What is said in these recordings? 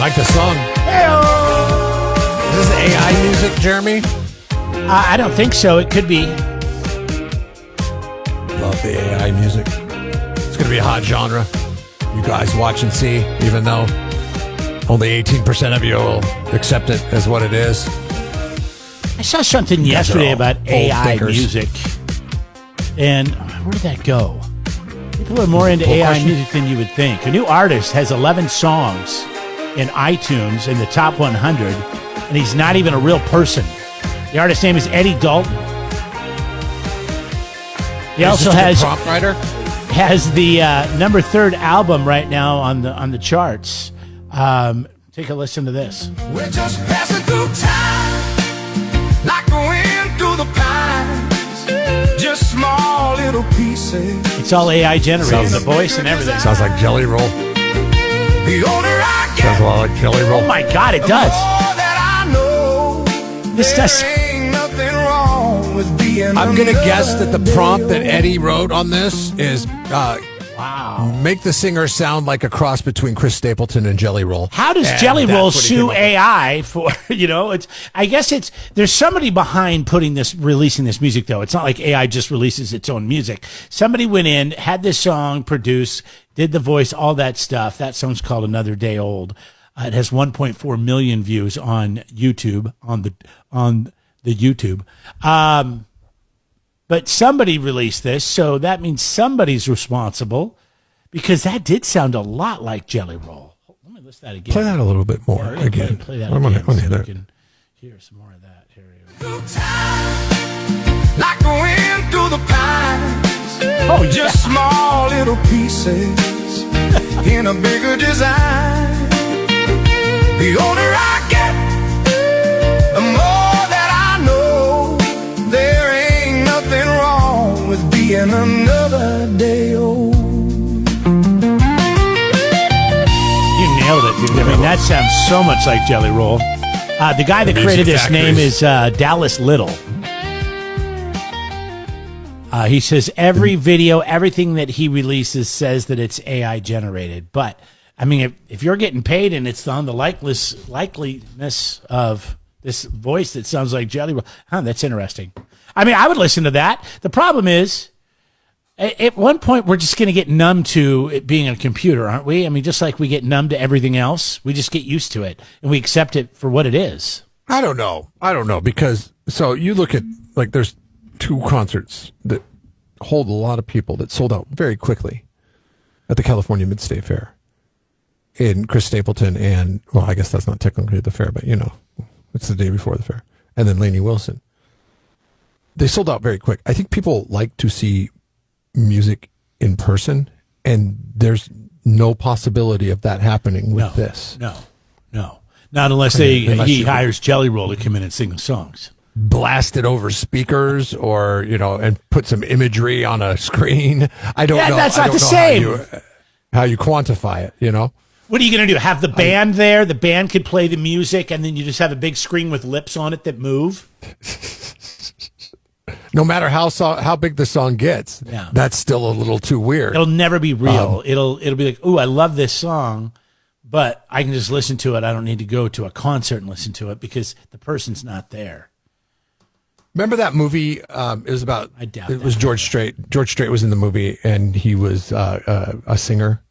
Like the song. Is this AI music, Jeremy? I don't think so. It could be. Love the AI music. It's going to be a hot genre. You guys watch and see, even though only 18% of you will accept it as what it is. I saw something yesterday about AI thinkers. music. And where did that go? People are more into AI music than you would think. A new artist has 11 songs in iTunes in the top 100, and he's not even a real person. The artist's name is Eddie Dalton. He also has prompt writer. Has the number 3 album right now on the charts. Take a listen to this. We're just passing through time, like the wind through the pines. Just small little pieces. It's all AI generated, the voice and everything. Sounds like Jelly Roll. The older I get, Sounds a lot like Jelly Roll. Oh my God, it does. more that I know. This does. There ain't nothing wrong with being I'm going to another guess that the prompt that day Eddie wrote on this is Wow. make the singer sound like a cross between Chris Stapleton and Jelly Roll. How does And Jelly that's Roll what he came sue up with. AI for, I guess there's somebody behind releasing this music though. It's not like AI just releases its own music. Somebody went in, had this song produced, did the voice, all that stuff. That song's called Another Day Old. It has 1.4 million views on YouTube, on the YouTube. But somebody released this, so that means somebody's responsible, because that did sound a lot like Jelly Roll. Let me list that again. Play that a little bit more again. Play that I'm again gonna so hear we that. can hear some more of that. Here we go. through time, like the wind through the pines. Oh, yeah. Just small little pieces in a bigger design. The older I get, the more that I know. There ain't nothing wrong with being another day old. You nailed it, dude. I mean, that sounds so much like Jelly Roll. The guy that The created music this name factories. is Dallas Little. He says every video, everything that he releases says that it's AI generated. But, I mean, if you're getting paid and it's on the likeliness of this voice that sounds like Jelly Roll, that's interesting. I mean, I would listen to that. The problem is, at one point, we're just going to get numb to it being a computer, aren't we? I mean, just like we get numb to everything else, we just get used to it and we accept it for what it is. I don't know because so you look at like there's 2 concerts that hold a lot of people that sold out very quickly at the California Mid-State Fair in Chris Stapleton and, well, I guess that's not technically the fair, but it's the day before the fair. And then Lainey Wilson. They sold out very quick. I think people like to see music in person, and there's no possibility of that happening with this. No. Not unless Unless he you- hires Jelly Roll to come in and sing the songs. Blast it over speakers or, and put some imagery on a screen. I don't Yeah, know. that's I not don't the know same. How you quantify it, What are you going to do? Have the band there? The band could play the music, and then you just have a big screen with lips on it that move? No matter how big the song gets, Yeah. that's still a little too weird. It'll never be real. It'll be like, ooh, I love this song, but I can just listen to it. I don't need to go to a concert and listen to it because the person's not there. Remember that movie? It was about. I doubt it was that. George Strait. George Strait was in the movie, and he was a singer,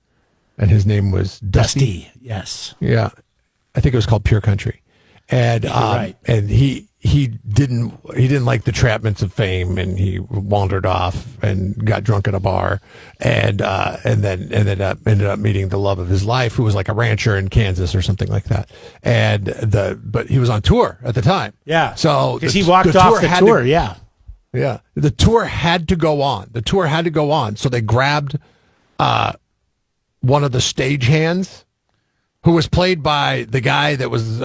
and his name was Dusty. Yes. Yeah, I think it was called Pure Country, and right. and he didn't like the trapments of fame, and he wandered off and got drunk at a bar, and then ended up meeting the love of his life, who was like a rancher in Kansas or something like that, but he was on tour at the time. Yeah. So Because he walked off the had tour, to- yeah. Yeah, the tour had to go on. So they grabbed one of the stagehands, who was played by the guy that was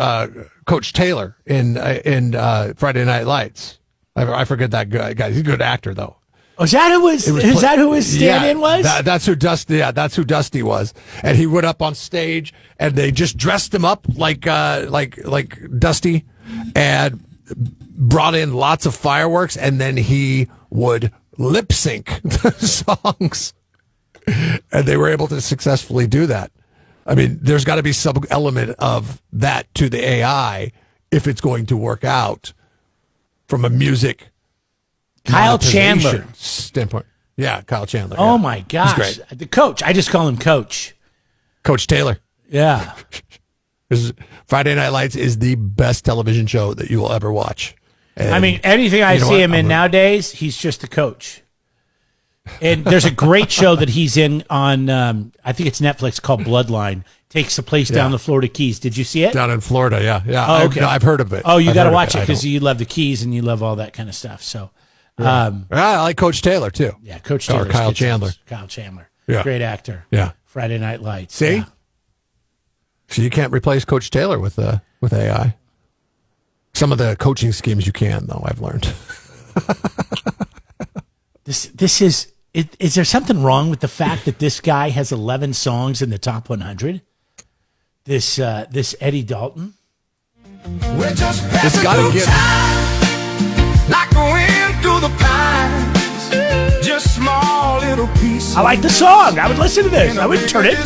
Coach Taylor in Friday Night Lights. I forget that guy. He's a good actor, though. Oh, is that who his stand-in was? That's who Dusty. Yeah, that's who Dusty was. And he went up on stage, and they just dressed him up like Dusty, and brought in lots of fireworks, and then he would lip sync the songs, and they were able to successfully do that. I mean, there's got to be some element of that to the AI if it's going to work out from a music Kyle monetization Chandler. standpoint. Yeah, Kyle Chandler. Oh yeah. my gosh. He's great. The coach. I just call him Coach. Coach Taylor. Yeah. Friday Night Lights is the best television show that you will ever watch. And I mean, anything I you know see what? him in nowadays, he's just the coach. And there's a great show that he's in on, I think it's Netflix, called Bloodline. Takes the place down the Florida Keys. Did you see it? down in Florida, yeah. Oh, okay. I've heard of it. Oh, you I've got to heard of watch it I because don't- you love the Keys and you love all that kind of stuff. So, I like Coach Taylor too. yeah, Coach Or Taylor. Kyle Chandler. Kyle Chandler. Yeah. Great actor. Yeah. Friday Night Lights. See? Yeah. So you can't replace Coach Taylor with AI. Some of the coaching schemes you can, though. I've learned. This is. Is there something wrong with the fact that this guy has 11 songs in the top 100? This Eddie Dalton. We're just It's passing gotta through get- time, like the wind through the pines. Just small little pieces. I like the song. I would listen to this. I wouldn't turn it.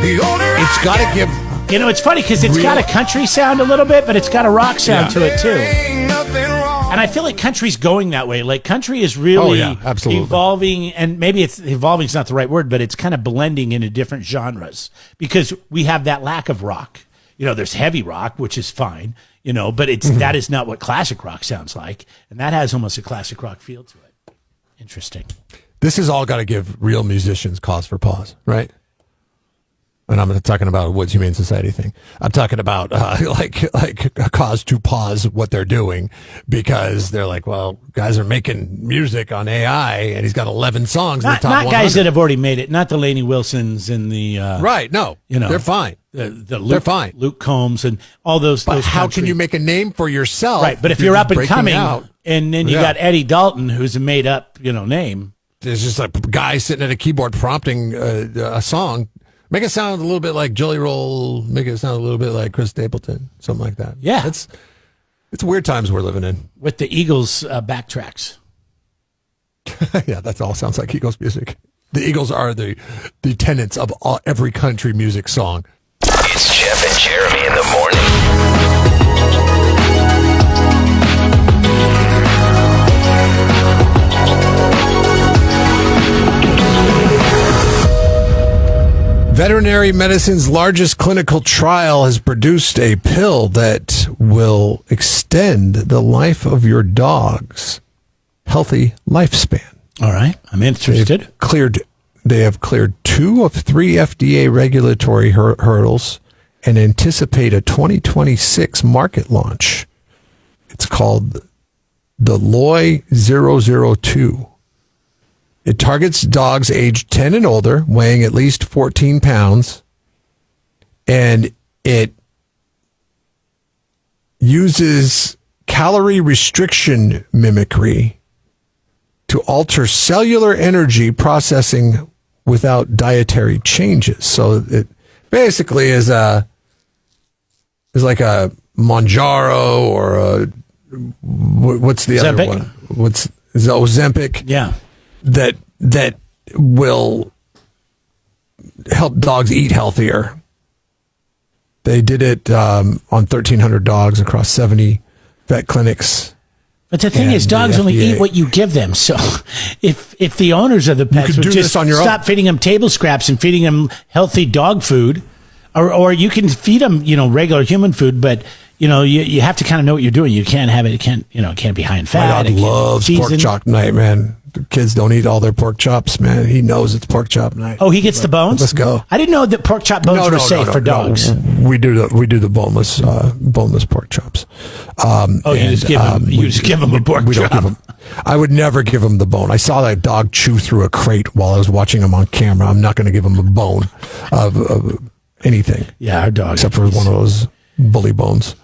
The older It's got to give. You know, it's funny because it's got a country sound a little bit, but it's got a rock sound to it too. ain't nothing wrong. And I feel like country's going that way. Like country is really Oh, yeah, absolutely. evolving, and maybe it's evolving is not the right word, but it's kind of blending into different genres because we have that lack of rock. You know, there's heavy rock, which is fine, you know, but it's that is not what classic rock sounds like, and that has almost a classic rock feel to it. Interesting. This has all got to give real musicians cause for pause, right? And I'm not talking about a Woods Humane Society thing. I'm talking about like a cause to pause what they're doing because they're like, well, guys are making music on AI and he's got 11 songs in the Not, top not 100. guys that have already made it. Not the Lainey Wilsons and the Right? No, you know, they're fine. the They're Luke, fine. Luke Combs and all those. But those how country- can you make a name for yourself? right? But if you're just up and breaking coming, out? and then you Yeah. got Eddie Dalton, who's a made up name. There's just a guy sitting at a keyboard prompting a song. Make it sound a little bit like Jelly Roll. Make it sound a little bit like Chris Stapleton. Something like that. Yeah. It's weird times we're living in. With the Eagles backtracks. Yeah, that all sounds like Eagles music. The Eagles are the tenants of every country music song. It's Jeff and Jeremy in the morning. Veterinary medicine's largest clinical trial has produced a pill that will extend the life of your dog's healthy lifespan. All right, I'm interested. They have cleared 2 of 3 FDA regulatory hurdles and anticipate a 2026 market launch. It's called the Loy 002. It targets dogs aged 10 and older, weighing at least 14 pounds, and it uses calorie restriction mimicry to alter cellular energy processing without dietary changes. So it basically is like a Monjaro or a what's the other Ozempic? one? Is it Ozempic? Yeah. That will help dogs eat healthier. They did it on 1,300 dogs across 70 vet clinics. But the thing And is, dogs the only FDA. eat what you give them. So if the owners of the pets could would do just this on your stop own. feeding them table scraps and feeding them healthy dog food, or you can feed them, regular human food, but you have to kind of know what you're doing. You can't have it. It can't be high in My fat. dog It can't be loves pork seasoned. chop night, man. The kids don't eat all their pork chops, man. He knows it's pork chop night. Oh, he gets the bones. Let's go. I didn't know that pork chop bones were safe for dogs. We do the boneless pork chops. Oh, you just give him. You just give him a pork We don't chop. give him. I would never give him the bone. I saw that dog chew through a crate while I was watching him on camera. I'm not going to give him a bone of anything Yeah, our dog. except for one of those bully bones.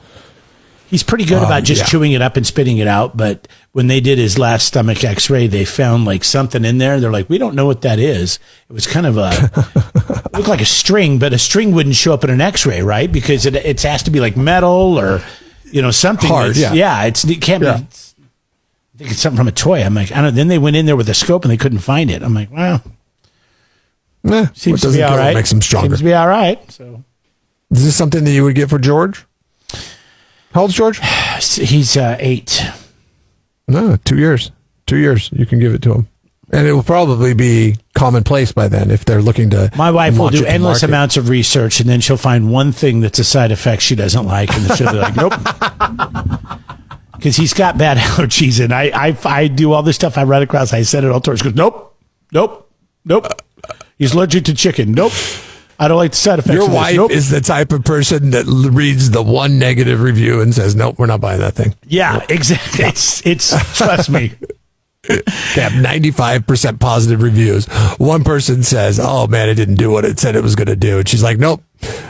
He's pretty good about just yeah. chewing it up and spitting it out. But when they did his last stomach X-ray, they found like something in there. They're like, we don't know what that is. It was kind of it looked like a string, but a string wouldn't show up in an X-ray, right? Because it has to be like metal or something Hard, that's- yeah. it can't Yeah. be. I think it's something from a toy. I'm like, I don't know. Then they went in there with a scope and they couldn't find it. I'm like, well, Seems to doesn't be all kill him right. makes him stronger. Seems to be all right. So Is this something that you would get for George? How old's George? he's 8. No, 2 years. 2 years. You can give it to him. And it will probably be commonplace by then if they're looking to. My wife will launch do it to endless market. amounts of research, and then she'll find one thing that's a side effect she doesn't like, and she'll be like, "Nope," because he's got bad allergies, and I do all this stuff. I run across. I send it all to her. She goes, "Nope, nope, nope." He's allergic to chicken. Nope. I don't like the side effects. Your of this. wife Nope. is the type of person that reads the one negative review and says, "Nope, we're not buying that thing." Yeah, exactly. It's trust me. They have 95% positive reviews. One person says, "Oh man, it didn't do what it said it was going to do," and she's like, "Nope."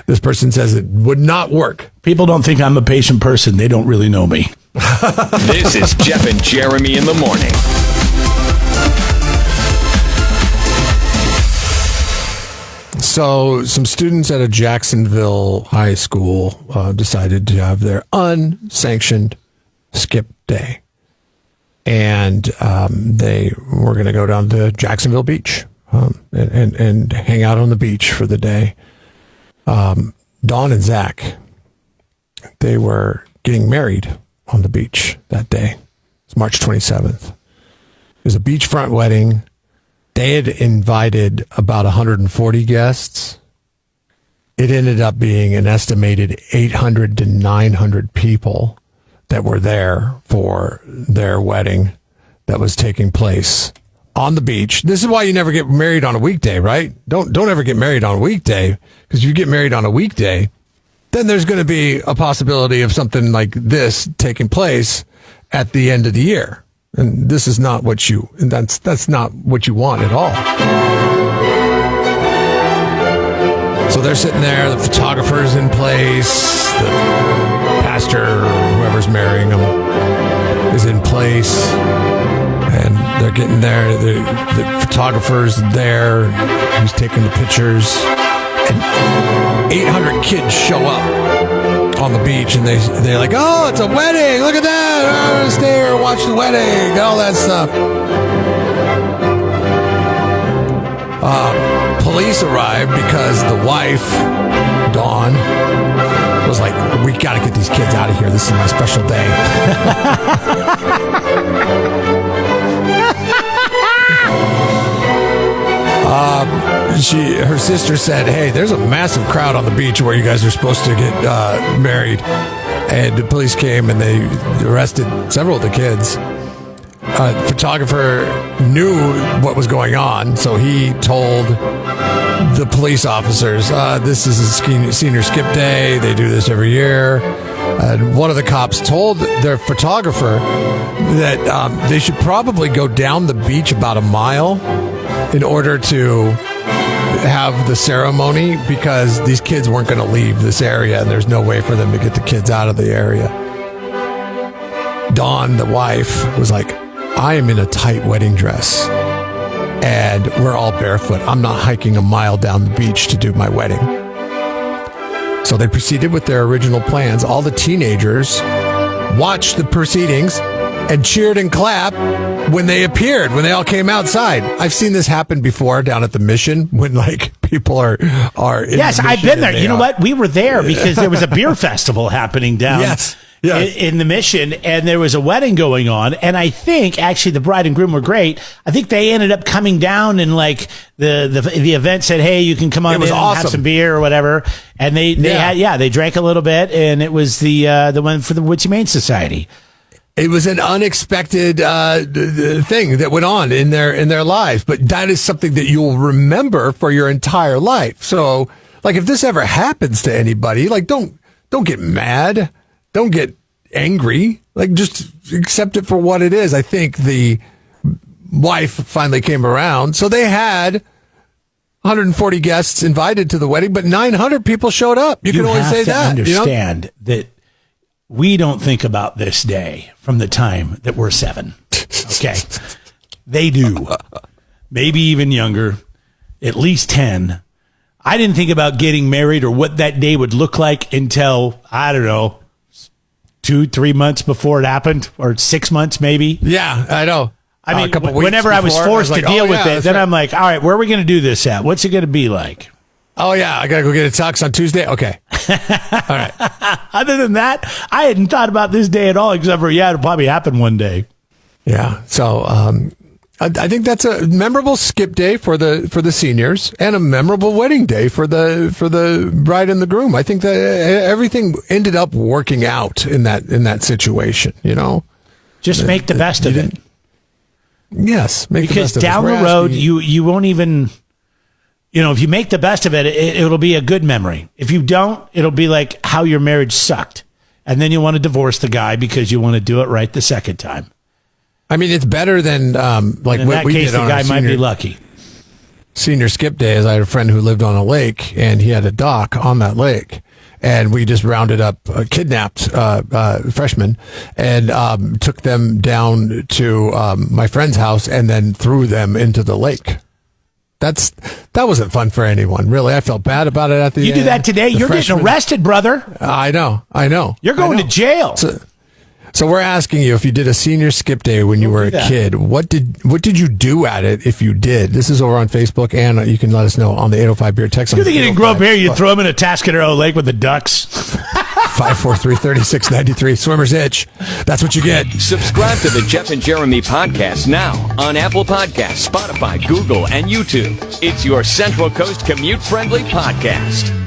This person says it would not work. People don't think I'm a patient person. They don't really know me. This is Jeff and Jeremy in the morning. So, some students at a Jacksonville high school decided to have their unsanctioned skip day. And they were going to go down to Jacksonville Beach and hang out on the beach for the day. Dawn and Zach, they were getting married on the beach that day. It's March 27th. It was a beachfront wedding. They had invited about 140 guests. It ended up being an estimated 800 to 900 people that were there for their wedding that was taking place on the beach. This is why you never get married on a weekday, right? Don't ever get married on a weekday, because if you get married on a weekday, then there's going to be a possibility of something like this taking place at the end of the year. And this is not what that's not what you want at all. So they're sitting there, the photographer's in place, the pastor or whoever's marrying them is in place, and they're getting there. The photographer's there, he's taking the pictures, and 800 kids show up on the beach, and they're like, "Oh, it's a wedding! Look at that! I'm gonna stay here and watch the wedding," all that stuff. Police arrived because the wife, Dawn, was like, "We got to get these kids out of here. This is my special day." Her sister said, "Hey, there's a massive crowd on the beach where you guys are supposed to get married," and the police came and they arrested several of the kids. Photographer knew what was going on, so he told the police officers, "This is a senior skip day. They do this every year." And one of the cops told their photographer that they should probably go down the beach about a mile in order to have the ceremony, because these kids weren't going to leave this area and there's no way for them to get the kids out of the area. Dawn, the wife, was like, "I am in a tight wedding dress and we're all barefoot. I'm not hiking a mile down the beach to do my wedding." So they proceeded with their original plans. All the teenagers watched the proceedings and cheered and clapped when they appeared, when they all came outside. I've seen this happen before down at the Mission when like people are in Yes, the I've Mission been there. and You know what? We were there because there was a beer festival happening down Yes. in the Mission, and there was a wedding going on. And I think actually the bride and groom were great. I think they ended up coming down, and like the event said, "Hey, you can come on It was in and have awesome. some beer or whatever." And they they drank a little bit, and it was the one for the Woods Humane Society. It was an unexpected thing that went on in their lives, but that is something that you'll remember for your entire life. So, like, if this ever happens to anybody, like, don't get mad, don't get angry, like, just accept it for what it is. I think the wife finally came around, so they had 140 guests invited to the wedding, but 900 people showed up. You can only have say to that. Understand that we don't think about this day from the time that we're 7. Okay. They do. Maybe even younger, at least 10. I didn't think about getting married or what that day would look like until, I don't know, 2-3 months before it happened, or 6 months maybe. Yeah, I know. I mean, a couple weeks whenever I was before, forced I was to like, deal oh, with yeah, it, that's then right. I'm like, all right, where are we going to do this at? What's it going to be like? Oh yeah, I gotta go get a tux on Tuesday. Okay, all right. Other than that, I hadn't thought about this day at all, except for, it'll probably happen one day. Yeah. So I think that's a memorable skip day for the seniors and a memorable wedding day for the bride and the groom. I think that everything ended up working out in that situation. Just make the best of it. Yes, make the Because best of it. down We're the road, asking you won't even, if you make the best of it, it'll be a good memory. If you don't, it'll be like how your marriage sucked. And then you want to divorce the guy because you want to do it right the second time. I mean, it's better than like In what that we case, did the on guy our might be senior, lucky. senior skip day. Is I had a friend who lived on a lake, and he had a dock on that lake. And we just rounded up kidnapped freshmen and took them down to my friend's house and then threw them into the lake. That wasn't fun for anyone, really. I felt bad about it at the end. You do that today, The you're freshmen- getting arrested, brother. I know. You're going to jail. So we're asking you, if you did a senior skip day when you were a kid, what did you do at it if you did? This is over on Facebook, and you can let us know on the 805 Beer text. You think you didn't grow up here? You throw him in a Tascadero Lake with the ducks. 543-3693. Swimmer's Itch. That's what you get. Subscribe to the Jeff and Jeremy podcast now on Apple Podcasts, Spotify, Google, and YouTube. It's your Central Coast commute-friendly podcast.